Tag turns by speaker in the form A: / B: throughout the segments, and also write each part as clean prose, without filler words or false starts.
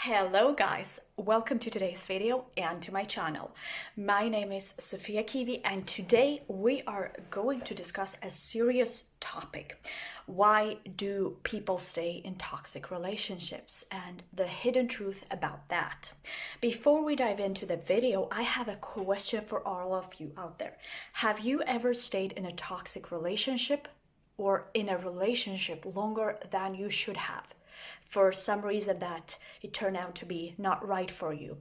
A: Hello guys, welcome to today's video and to my channel. My name is Sofia Kiwi and today we are going to discuss a serious topic. Why do people stay in toxic relationships and the hidden truth about that? Before we dive into the video, I have a question for all of you out there. Have you ever stayed in a toxic relationship or in a relationship longer than you should have? For some reason that it turned out to be not right for you.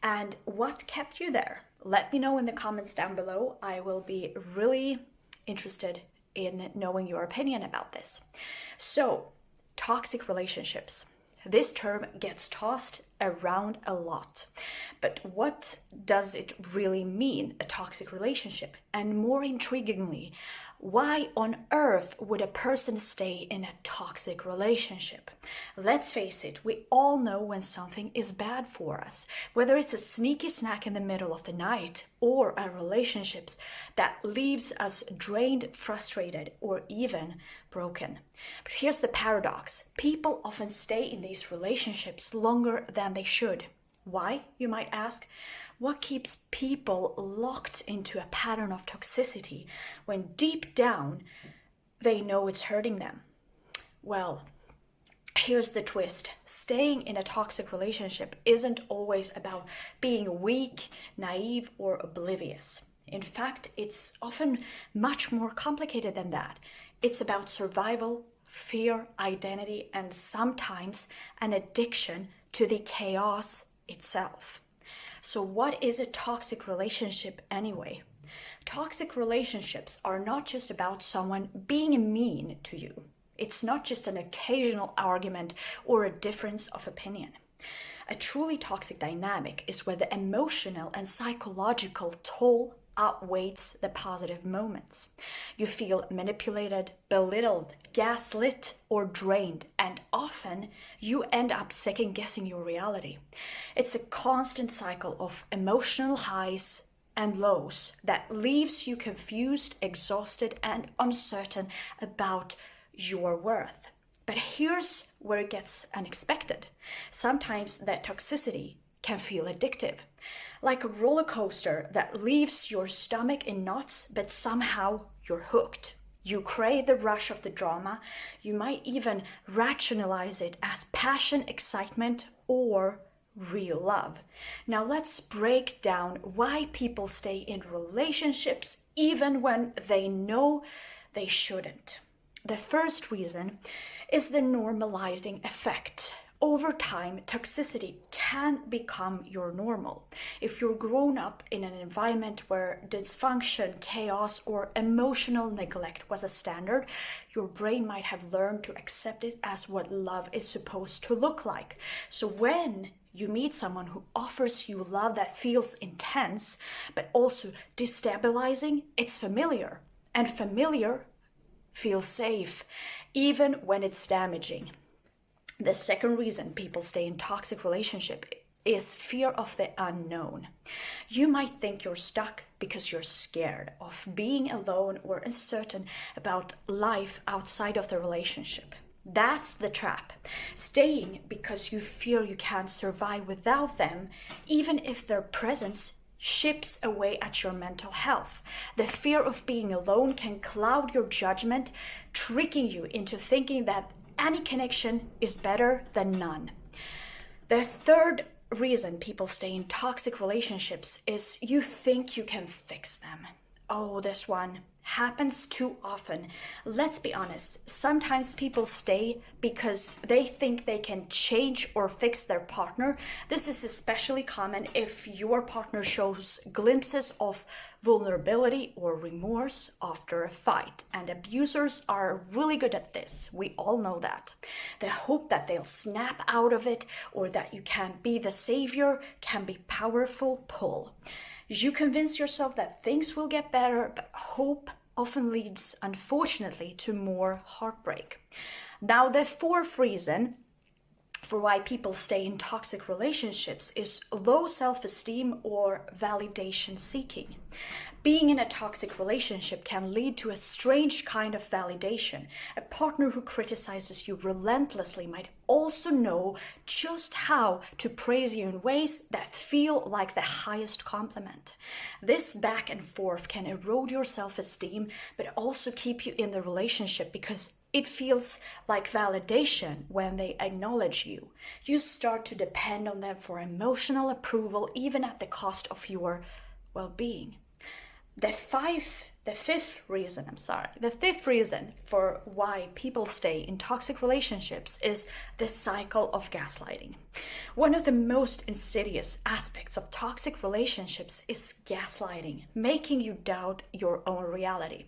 A: And what kept you there? Let me know in the comments down below. I will be really interested in knowing your opinion about this. So, toxic relationships. This term gets tossed around a lot. But what does it really mean, a toxic relationship? And more intriguingly, why on earth would a person stay in a toxic relationship? Let's face it, we all know when something is bad for us, whether it's a sneaky snack in the middle of the night or a relationship that leaves us drained, frustrated, or even broken. But here's the paradox. People often stay in these relationships longer than they should. Why, you might ask? What keeps people locked into a pattern of toxicity when deep down they know it's hurting them? Well, here's the twist. Staying in a toxic relationship isn't always about being weak, naive, or oblivious. In fact, it's often much more complicated than that. It's about survival, fear, identity, and sometimes an addiction to the chaos itself. So what is a toxic relationship anyway? Toxic relationships are not just about someone being mean to you. It's not just an occasional argument or a difference of opinion. A truly toxic dynamic is where the emotional and psychological toll outweighs the positive moments. You feel manipulated, belittled, gaslit, or drained, and often you end up second-guessing your reality. It's a constant cycle of emotional highs and lows that leaves you confused, exhausted, and uncertain about your worth. But here's where it gets unexpected. Sometimes that toxicity can feel addictive, like a roller coaster that leaves your stomach in knots, but somehow you're hooked. You crave the rush of the drama. You might even rationalize it as passion, excitement, or real love. Now let's break down why people stay in relationships even when they know they shouldn't. The first reason is the normalizing effect. Over time, toxicity can become your normal. If you're grown up in an environment where dysfunction, chaos, or emotional neglect was a standard, your brain might have learned to accept it as what love is supposed to look like. So when you meet someone who offers you love that feels intense, but also destabilizing, it's familiar. And familiar feels safe, even when it's damaging. The second reason people stay in toxic relationship is fear of the unknown. You might think you're stuck because you're scared of being alone or uncertain about life outside of the relationship. That's the trap. Staying because you fear you can't survive without them, even if their presence chips away at your mental health. The fear of being alone can cloud your judgment, tricking you into thinking that any connection is better than none. The third reason people stay in toxic relationships is you think you can fix them. Oh, this one happens too often. Let's be honest. Sometimes people stay because they think they can change or fix their partner. This is especially common if your partner shows glimpses of vulnerability or remorse after a fight. And abusers are really good at this. We all know that. The hope that they'll snap out of it or that you can be the savior can be powerful pull. You convince yourself that things will get better, but hope often leads, unfortunately, to more heartbreak. Now, the fourth reason for why people stay in toxic relationships is low self-esteem or validation seeking. Being in a toxic relationship can lead to a strange kind of validation. A partner who criticizes you relentlessly might also know just how to praise you in ways that feel like the highest compliment. This back and forth can erode your self-esteem, but also keep you in the relationship because it feels like validation when they acknowledge you. You start to depend on them for emotional approval, even at the cost of your well-being. The fifth reason for why people stay in toxic relationships is the cycle of gaslighting. One of the most insidious aspects of toxic relationships is gaslighting, making you doubt your own reality.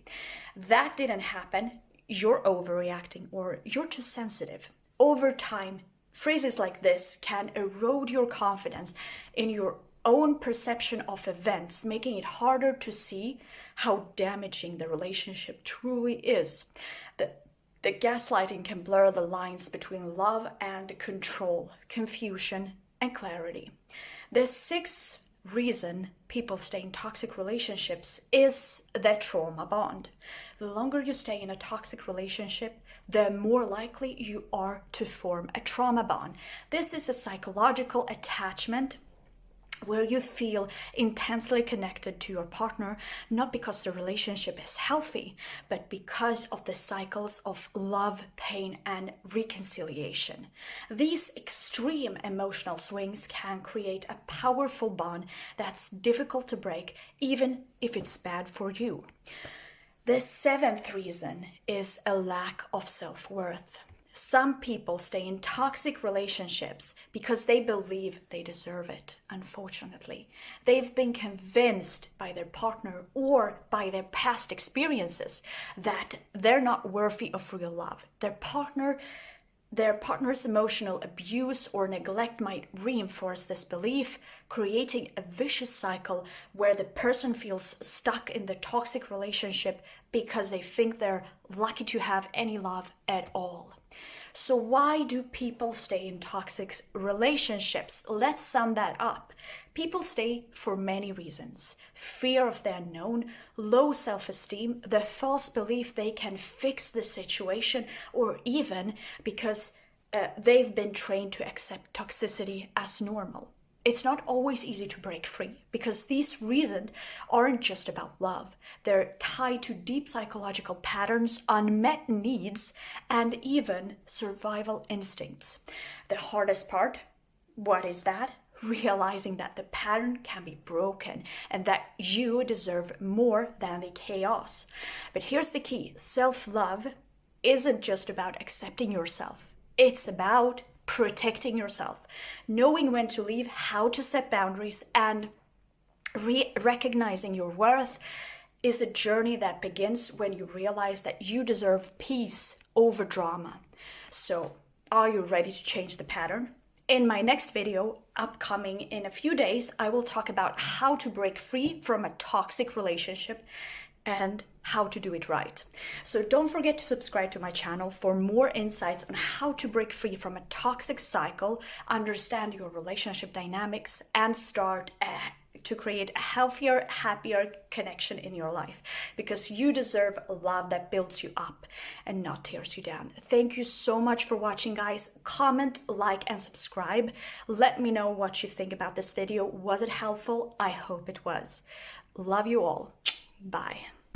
A: That didn't happen, you're overreacting, or you're too sensitive. Over time, phrases like this can erode your confidence in your own perception of events, making it harder to see how damaging the relationship truly is. The gaslighting can blur the lines between love and control, confusion and clarity. The sixth reason people stay in toxic relationships is the trauma bond. The longer you stay in a toxic relationship, the more likely you are to form a trauma bond. This is a psychological attachment where you feel intensely connected to your partner, not because the relationship is healthy, but because of the cycles of love, pain, and reconciliation. These extreme emotional swings can create a powerful bond that's difficult to break, even if it's bad for you. The seventh reason is a lack of self-worth. Some people stay in toxic relationships because they believe they deserve it, unfortunately. They've been convinced by their partner or by their past experiences that they're not worthy of real love. Their partner's emotional abuse or neglect might reinforce this belief, creating a vicious cycle where the person feels stuck in the toxic relationship because they think they're lucky to have any love at all. So why do people stay in toxic relationships? Let's sum that up. People stay for many reasons. Fear of the unknown, low self-esteem, the false belief they can fix the situation, or even because they've been trained to accept toxicity as normal. It's not always easy to break free because these reasons aren't just about love. They're tied to deep psychological patterns, unmet needs, and even survival instincts. The hardest part, what is that? Realizing that the pattern can be broken and that you deserve more than the chaos. But here's the key. Self-love isn't just about accepting yourself. It's about protecting yourself, knowing when to leave, how to set boundaries, and recognizing your worth is a journey that begins when you realize that you deserve peace over drama. So, are you ready to change the pattern? In my next video, upcoming in a few days, I will talk about how to break free from a toxic relationship and how to do it right. So don't forget to subscribe to my channel for more insights on how to break free from a toxic cycle, understand your relationship dynamics, and start to create a healthier, happier connection in your life, because you deserve a love that builds you up and not tears you down. Thank you so much for watching, guys. Comment, like, and subscribe. Let me know what you think about this video. Was it helpful? I hope it was. Love you all. Bye.